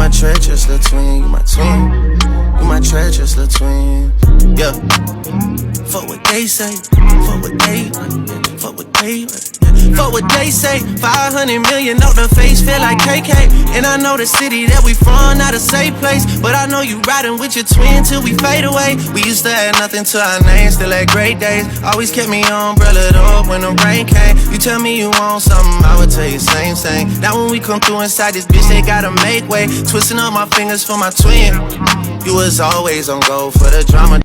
my treacherous little twin, you my twin. You my treacherous little twin. Yeah. Fuck what they say, fuck what they say. 500 million off the face, feel like KK. And I know the city that we from, not a safe place. But I know you riding with your twin till we fade away. We used to have nothing to our name, still had great days. Always kept me umbrellaed up when the rain came. You tell me you want something, I would tell you same. Now when we come through inside this bitch, they gotta make way. Twisting up my fingers for my twin. You was always on go for the drama.